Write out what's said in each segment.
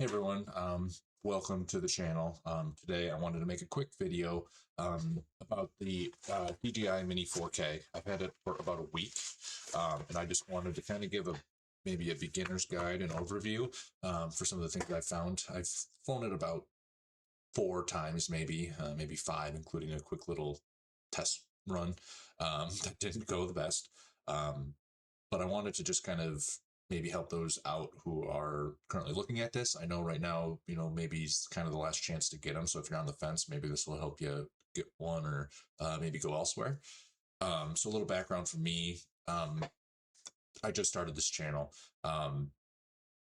Hey everyone, welcome to the channel. Today I wanted to make a quick video about the DJI Mini 4K. I've had it for about a week, and I just wanted to kind of give maybe a beginner's guide and overview for some of the things I found. I've flown it about 4 times, maybe five, including a quick little test run that didn't go the best. But I wanted to just kind of maybe help those out who are currently looking at this. I know right now, maybe it's kind of the last chance to get them. So if you're on the fence, maybe this will help you get one or maybe go elsewhere. So a little background for me. I just started this channel.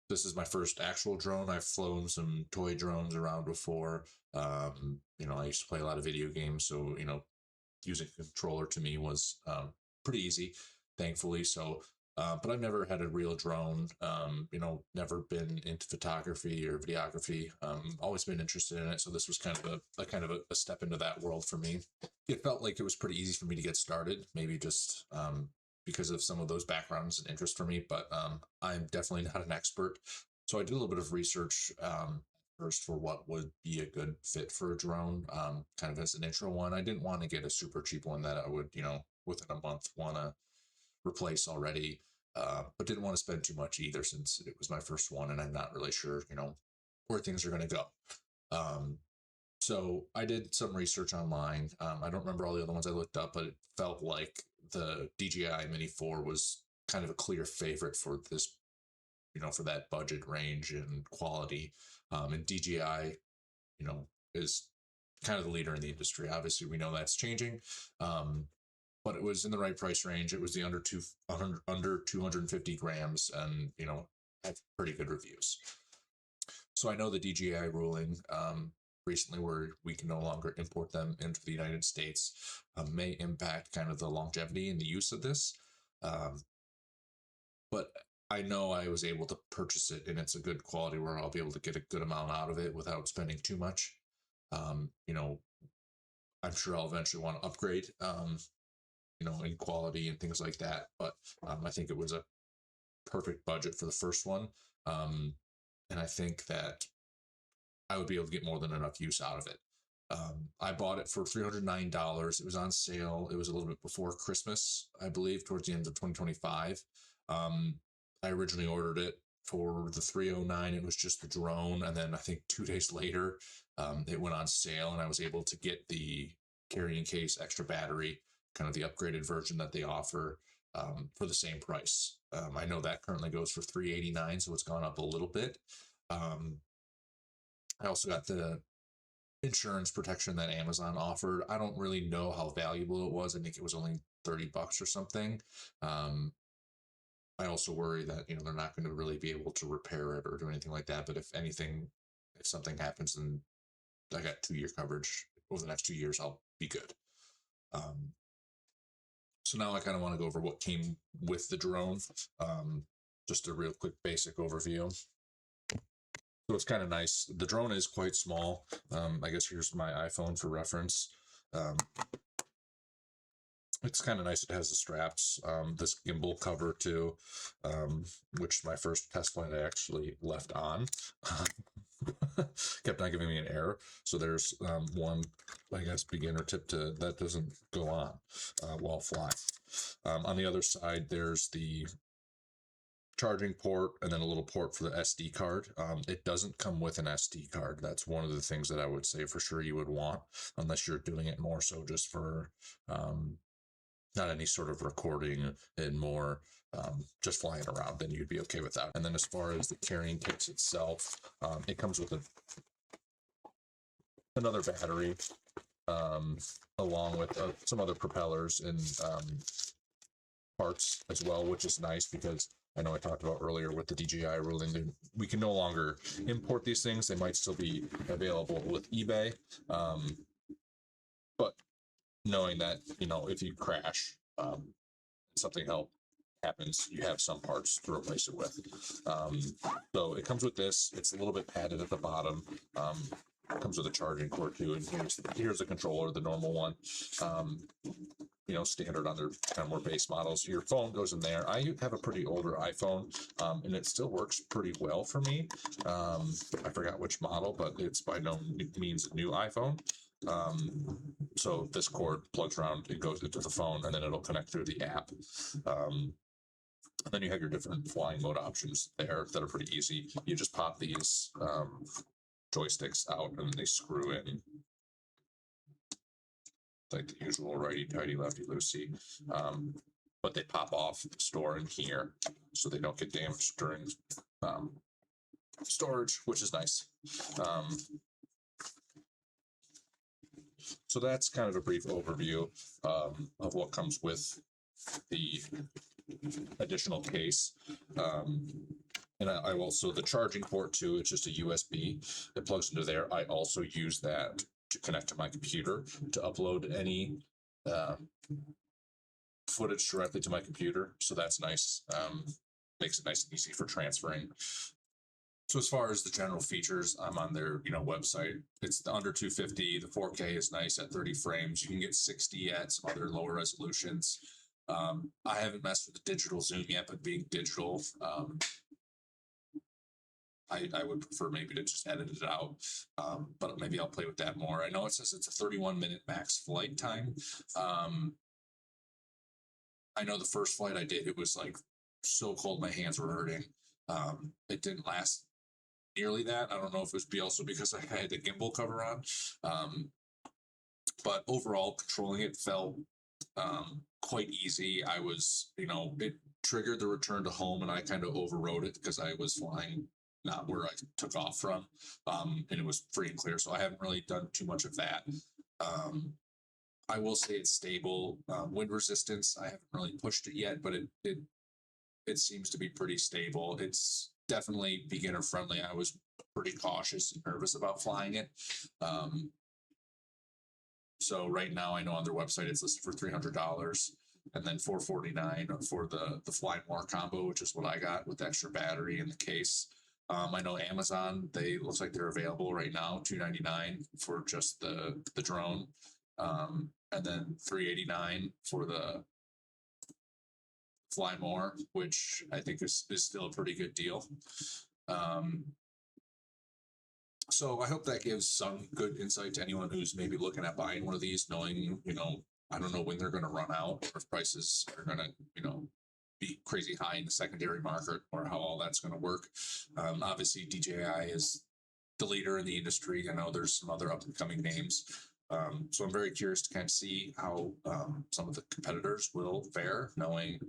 This is my first actual drone. I've flown some toy drones around before. I used to play a lot of video games. So, using a controller to me was pretty easy, thankfully. So, but I've never had a real drone, never been into photography or videography, always been interested in it. So this was kind of a step into that world for me. It felt like it was pretty easy for me to get started, maybe just because of some of those backgrounds and interest for me, but I'm definitely not an expert. So I did a little bit of research first for what would be a good fit for a drone, kind of as an intro one. I didn't want to get a super cheap one that I would, within a month want to replace already, but didn't want to spend too much either since it was my first one and I'm not really sure, where things are going to go. So I did some research online. I don't remember all the other ones I looked up, but it felt like the DJI Mini 4 was kind of a clear favorite for this, for that budget range and quality. And DJI, is kind of the leader in the industry. Obviously, we know that's changing. But it was in the right price range. It was the under 250 grams, and had pretty good reviews. So I know the DJI ruling recently, where we can no longer import them into the United States, may impact kind of the longevity and the use of this. But I know I was able to purchase it, and it's a good quality where I'll be able to get a good amount out of it without spending too much. I'm sure I'll eventually want to upgrade. In quality and things like that. But I think it was a perfect budget for the first one. And I think that I would be able to get more than enough use out of it. I bought it for $309. It was on sale. It was a little bit before Christmas, I believe, towards the end of 2025. I originally ordered it for the $309. It was just the drone. And then I think 2 days later, it went on sale and I was able to get the carrying case, extra battery, kind of the upgraded version that they offer for the same price. I know that currently goes for $389, so it's gone up a little bit. I also got the insurance protection that Amazon offered. I don't really know how valuable it was. I think it was only $30 or something. I also worry that they're not going to really be able to repair it or do anything like that. But if something happens, then I got 2-year coverage over the next 2 years. I'll be good. So now I kind of want to go over what came with the drone. Just a real quick basic overview. So it's kind of nice. The drone is quite small. I guess here's my iPhone for reference. It's kind of nice. It has the straps, this gimbal cover too, which my first test flight I actually left on. Kept on giving me an error. So there's one, I guess, beginner tip to that doesn't go on while flying. On the other side, there's the charging port and then a little port for the SD card. It doesn't come with an SD card. That's one of the things that I would say for sure you would want, unless you're doing it more so just for not any sort of recording and more just flying around, then you'd be okay with that. And then as far as the carrying case itself, it comes with another battery along with some other propellers and parts as well, which is nice because I know I talked about earlier with the DJI ruling, we can no longer import these things. They might still be available with eBay, but knowing that, if you crash, something happens, you have some parts to replace it with. So it comes with this. It's a little bit padded at the bottom. It comes with a charging cord too, and here's the controller, the normal one. standard on their kind of more base models. Your phone goes in there. I have a pretty older iPhone, and it still works pretty well for me. I forgot which model, but it's by no means a new iPhone. So this cord plugs around, it goes into the phone, and then it'll connect through the app. And then you have your different flying mode options there that are pretty easy. You just pop these joysticks out, and they screw in like the usual righty tighty lefty loosey. But they pop off, store in here, so they don't get damaged during storage, which is nice. So that's kind of a brief overview of what comes with the additional case. And I also, the charging port too, it's just a USB that plugs into there. I also use that to connect to my computer to upload any footage directly to my computer. So that's nice. Makes it nice and easy for transferring. So as far as the general features, I'm on their website. It's the under 250. The 4K is nice at 30 frames. You can get 60 at some other lower resolutions. I haven't messed with the digital zoom yet, but being digital, I would prefer maybe to just edit it out, but maybe I'll play with that more. I know it says it's a 31-minute max flight time. I know the first flight I did, it was like so cold, my hands were hurting. It didn't last nearly that. I don't know if it was also because I had the gimbal cover on, but overall controlling it felt quite easy. I was, it triggered the return to home, and I kind of overrode it because I was flying not where I took off from, and it was free and clear. So I haven't really done too much of that. I will say it's stable. Wind resistance, I haven't really pushed it yet, but it seems to be pretty stable. It's definitely beginner friendly. I was pretty cautious and nervous about flying it. So right now I know on their website it's listed for $300, and then $449 for the Fly More combo, which is what I got with extra battery in the case. I know Amazon, looks like they're available right now, $299 for just the drone, and then $389 for the Fly More, which I think is still a pretty good deal. So I hope that gives some good insight to anyone who's maybe looking at buying one of these, knowing, I don't know when they're going to run out, or if prices are going to, be crazy high in the secondary market, or how all that's going to work. Obviously, DJI is the leader in the industry. I know there's some other up and coming names. So I'm very curious to kind of see how some of the competitors will fare, knowing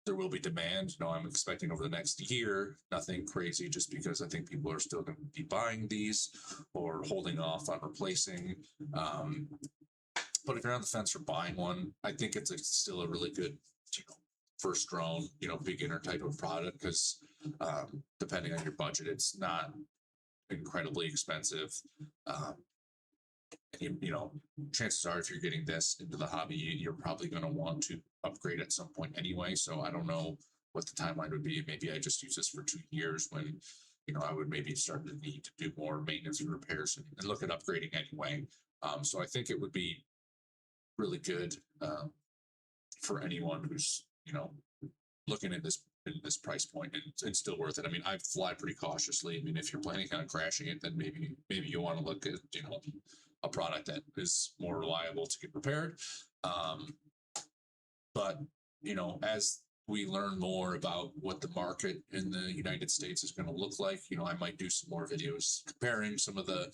there will be demand. I'm expecting over the next year, nothing crazy, just because I think people are still going to be buying these or holding off on replacing. But if you're on the fence for buying one, I think it's still a really good, first drone, beginner type of product, because depending on your budget, it's not incredibly expensive. And chances are, if you're getting this into the hobby, you're probably going to want to upgrade at some point anyway. So I don't know what the timeline would be. Maybe I just use this for 2 years when, I would maybe start to need to do more maintenance and repairs and look at upgrading anyway. So I think it would be really good for anyone who's, looking at this price point, and it's still worth it. I mean, I fly pretty cautiously. I mean, if you're planning on crashing it, then maybe you want to look at, a product that is more reliable to get repaired. But, as we learn more about what the market in the United States is going to look like, I might do some more videos comparing some of the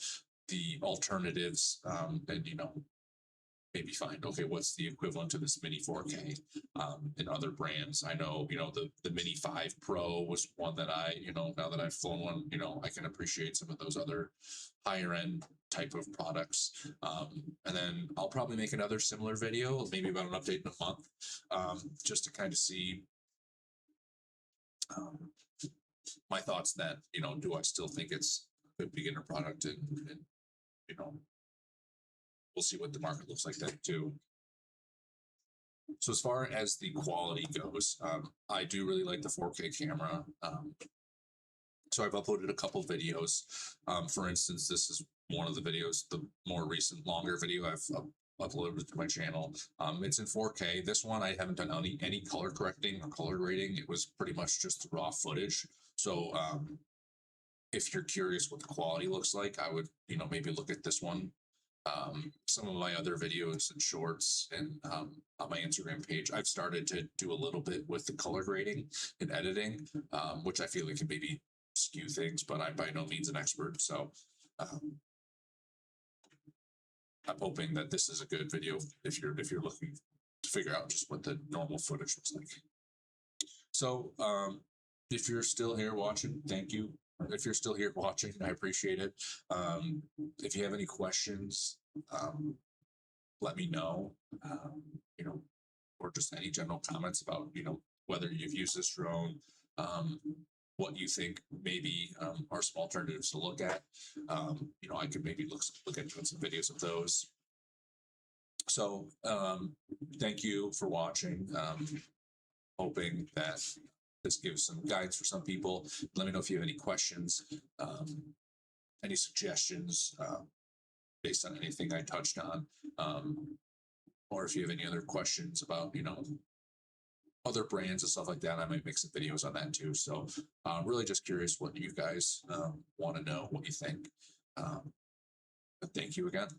alternatives, and, maybe find, okay, what's the equivalent to this Mini 4K in other brands. I know, the Mini 5 Pro was one that I, now that I've flown one, I can appreciate some of those other higher end type of products. And then I'll probably make another similar video, maybe about an update in a month, just to kind of see my thoughts that, do I still think it's a good beginner product, and we'll see what the market looks like then too. So as far as the quality goes, I do really like the 4K camera. So I've uploaded a couple videos. For instance, this is one of the videos, the more recent, longer video I've uploaded it to my channel. It's in 4K. This one I haven't done any color correcting or color grading. It was pretty much just raw footage. So if you're curious what the quality looks like, I would, maybe look at this one. Some of my other videos and shorts and on my Instagram page, I've started to do a little bit with the color grading and editing, which I feel like can maybe skew things, but I'm by no means an expert. So um, I'm hoping that this is a good video if you're looking to figure out just what the normal footage looks like. So if you're still here watching, thank you. If you're still here watching, I appreciate it. If you have any questions, let me know. Or just any general comments about whether you've used this drone, what you think maybe are some alternatives to look at. I could maybe look into some videos of those. So thank you for watching. Hoping that this gives some guidance for some people. Let me know if you have any questions, any suggestions based on anything I touched on, or if you have any other questions about other brands and stuff like that. I might make some videos on that too. So I'm really just curious what you guys want to know, what you think. But thank you again.